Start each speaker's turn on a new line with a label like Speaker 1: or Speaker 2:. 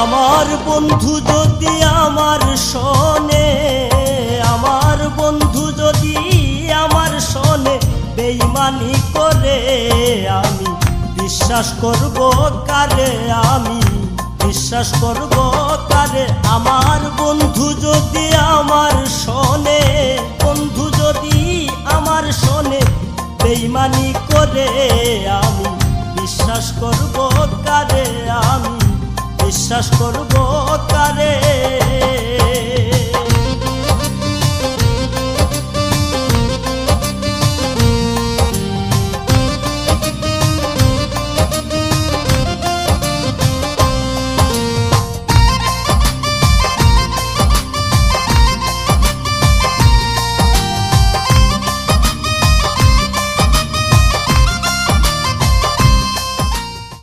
Speaker 1: আমার বন্ধু যদি আমার শোনে, আমার বন্ধু যদি আমার শোনে বেঈমানি করে, আমি বিশ্বাস করব কারে, আমি বিশ্বাস করব কারে। আমার বন্ধু যদি আমার শোনে, বন্ধু যদি আমার শোনে বেঈমানি করে, আমি বিশ্বাস করব কারে, আমি বিশ্বাস করব কারে।